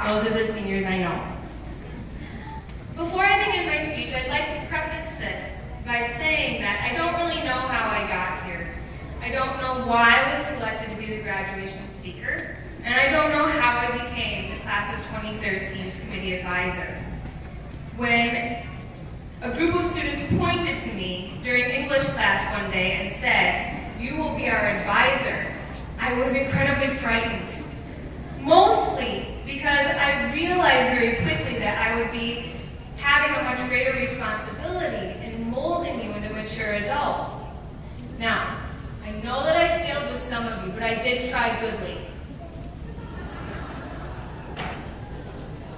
Those are the seniors I know. Before I begin my speech, I'd like to preface this by saying that I don't really know how I got here. I don't know why I was selected to be the graduation speaker, and I don't know how I became the class of 2013's committee advisor. When a group of students pointed to me during English class one day and said, "You will be our advisor," I was incredibly frightened. Mostly because I realized very quickly that I would be having a much greater responsibility in molding you into mature adults. Now, I know that I failed with some of you, but I did try goodly.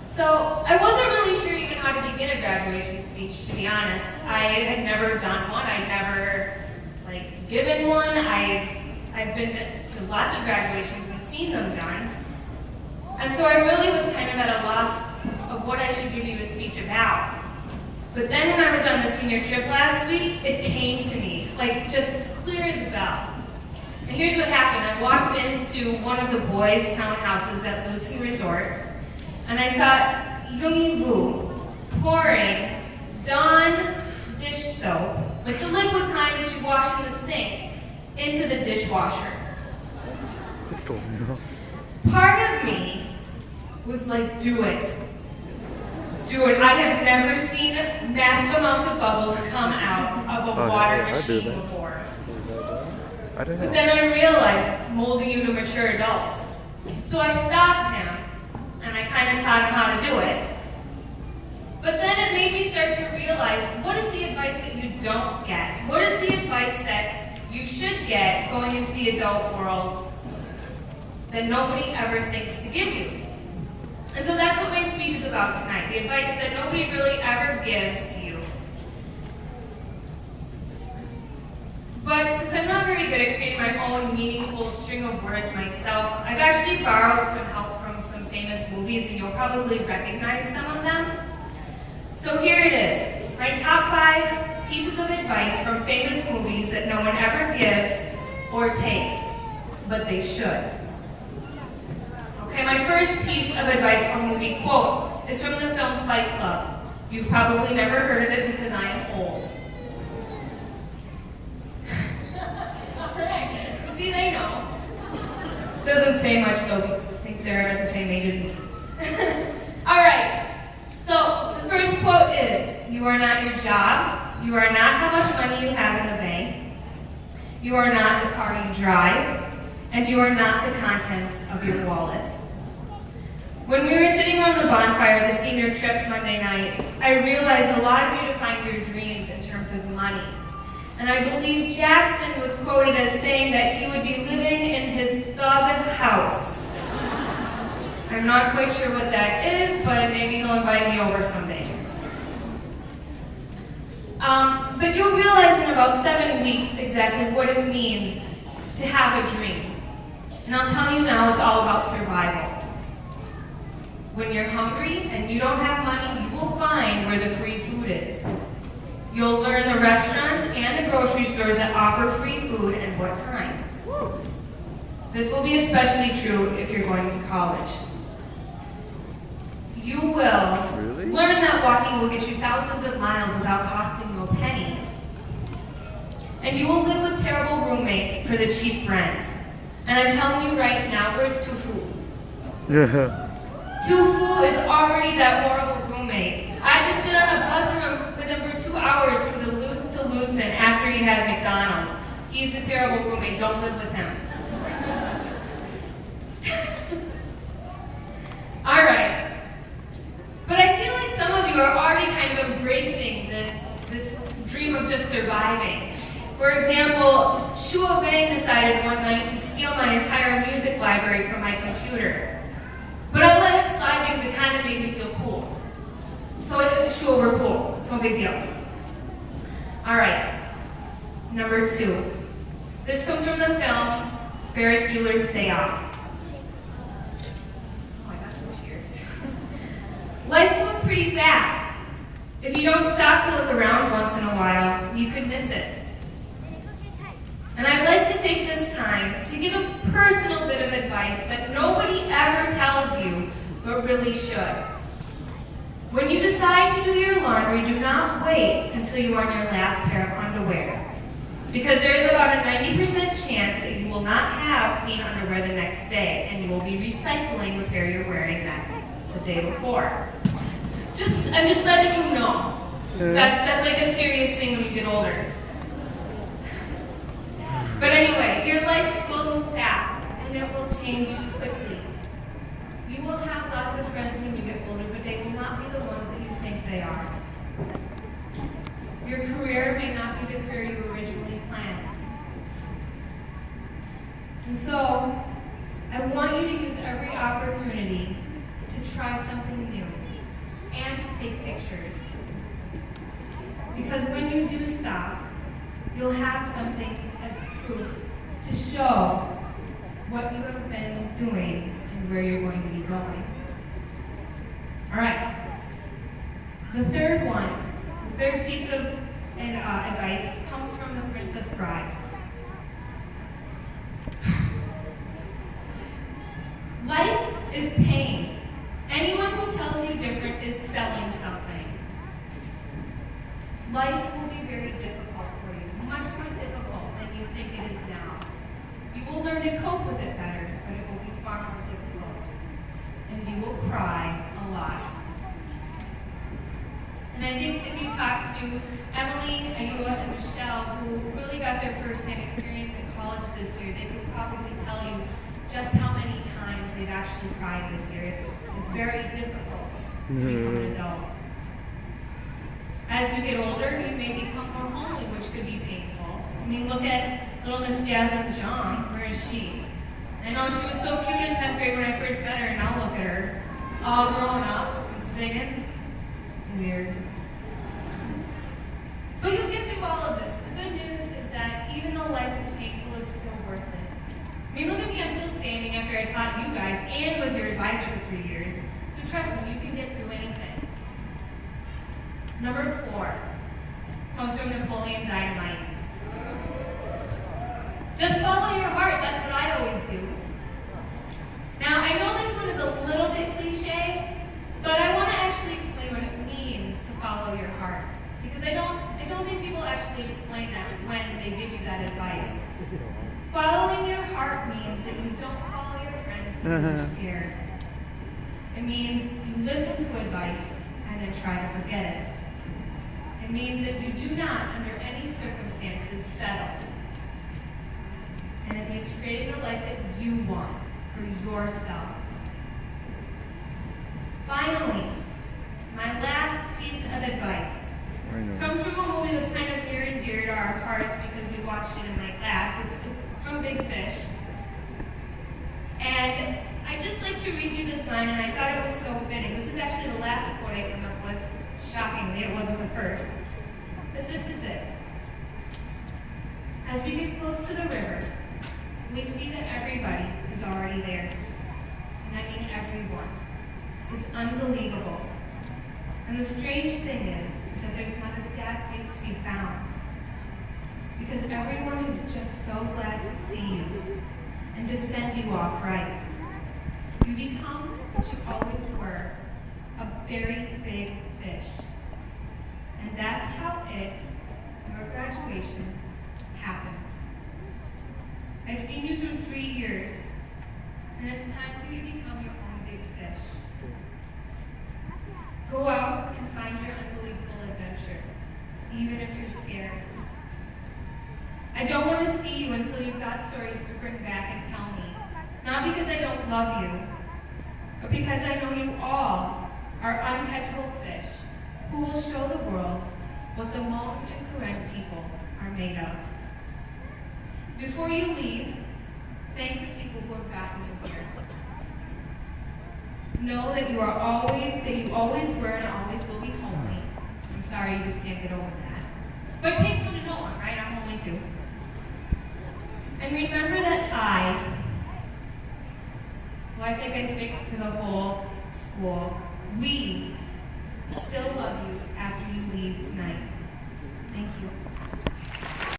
So I wasn't really sure even how to begin a graduation speech, to be honest. I had never done one. I'd never given one. I've been to lots of graduations and seen them done. And so I really was kind of at a loss of what I should give you a speech about. But then when I was on the senior trip last week, it came to me, just clear as a bell. And here's what happened. I walked into one of the boys' townhouses at Lutzen Resort, and I saw Yoongi Woo pouring Dawn dish soap, the liquid kind that you wash in the sink, into the dishwasher. Part of me was like, do it. Do it. I have never seen massive amounts of bubbles come out of a water machine before. But then I realized, molding you to mature adults. So I stopped him, and I kind of taught him how to do it. But then it made me start to realize, what is the advice that you don't get? What is the advice that you should get going into the adult world that nobody ever thinks to give you? And so that's what my speech is about tonight, the advice that nobody really ever gives to you. But since I'm not very good at creating my own meaningful string of words myself, I've actually borrowed some help from some famous movies, and you'll probably recognize some of them. So here it is, my top 5 pieces of advice from famous movies that no one ever gives or takes, but they should. Okay, my first piece of advice or movie quote is from the film Fight Club. You've probably never heard of it because I am old. Alright, see, they know. Doesn't say much though, because I think they're the same age as me. Alright, so the first quote is, you are not your job, you are not how much money you have in the bank, you are not the car you drive, and you are not the contents of your wallet. When we were sitting around the bonfire at the senior trip Monday night, I realized a lot of you define your dreams in terms of money. And I believe Jackson was quoted as saying that he would be living in his thug house. I'm not quite sure what that is, but maybe he'll invite me over someday. But you'll realize in about 7 weeks exactly what it means to have a dream. And I'll tell you now, it's all about survival. When you're hungry and you don't have money, you will find where the free food is. You'll learn the restaurants and the grocery stores that offer free food and what time. This will be especially true if you're going to college. You will learn that walking will get you thousands of miles without costing you a penny. And you will live with terrible roommates for the cheap rent. And I'm telling you right now, where's Tufu? Tufu is already that horrible roommate. I had to sit on a bus with him for 2 hours from Duluth to Lutzen after he had McDonald's. He's the terrible roommate. Don't live with him. All right. But I feel like some of you are already kind of embracing this dream of just surviving. For example, Shua Bang decided one night to steal my entire music library from my computer. But I let it slide because it kind of made me feel cool. So Shua, we're cool. No big deal. All right. Number 2. This comes from the film Ferris Bueller's Day Off. Oh, I got some tears. Life moves pretty fast. If you don't stop to look around once in a while, you could miss it. And I'd like to take this time to give a personal bit of advice that nobody ever tells you, but really should. When you decide to do your laundry, do not wait until you are on your last pair of underwear, because there is about a 90% chance that you will not have clean underwear the next day, and you will be recycling the pair you're wearing the day before. I'm just letting you know. That's like a serious thing when you get older. But anyway, your life will move fast, and it will change quickly. You will have lots of friends when you get older, but they will not be the ones that you think they are. Your career may not be the career you originally planned. And so, I want you to use every opportunity to try something new and to take pictures. Because when you do stop, you'll have something as proof to show what you have been doing and where you're going to be going. All right. The third piece of advice comes from the Princess Bride. Life is pain. Anyone who tells you different is selling something. Life will be very difficult for you, much more difficult than you think it is now. You will learn to cope with it better, but it will be far more difficult. And you will cry a lot. And I think if you talk to Emily, Ayua, and Michelle, who really got their first-hand experience in college this year, they could probably tell you just how many times they've actually cried this year. It's very difficult to become an adult. As you get older, you may become more homely, which could be painful. I mean, look at little Miss Jasmine John. Where is she? I know she was so cute in 10th grade when I first met her, and now look at her, all grown up and singing. Weird. But you'll get through all of this. The good news is that even though life is painful, it's still worth it. I mean, look at me, I'm still standing after I taught you guys and was your advisor for 3 years. So trust me, you can get through anything. Number 4 comes from Napoleon Dynamite. Just follow your heart, that's what I always do. Now, I know this one is a little bit cliche, but I want to actually explain what it means to follow your heart. Because I don't think people actually explain that when they give you that advice. Following your heart means that you don't follow your friends because you're scared. It means you listen to advice and then try to forget it. It means that you do not, under any circumstances, settle. And it means creating a life that you want for yourself. Finally, my last piece of advice comes from a movie that's kind of near and dear to our hearts because we watched it in my class. It's from Big Fish. And I'd just like to read you this line, and I thought it was so fitting. This is actually the last quote I came up with. Shockingly, it wasn't the first. But this is it. As we get close to the river, we see that everybody is already there. And I mean everyone. It's unbelievable. And the strange thing is that there's not a sad face to be found. Because everyone is just so glad to see you and to send you off right. You become what you always were, a very big fish. And that's how your graduation, happened. I've seen you through 3 years, and it's time for you to become your own big fish. Go out and find your unbelievable adventure, even if you're scared. I don't want to see you until you've got stories to bring back and tell me. Not because I don't love you, but because I know you all are uncatchable fish who will show the world what the Moan and Karen people are made of. Before you leave, thank the people who have gotten you here. Know that you always were and always will be homely. I'm sorry, you just can't get over that. But it takes one to know one, right? I'm homely too. And remember that I think I speak for the whole school, we still love you after you leave tonight.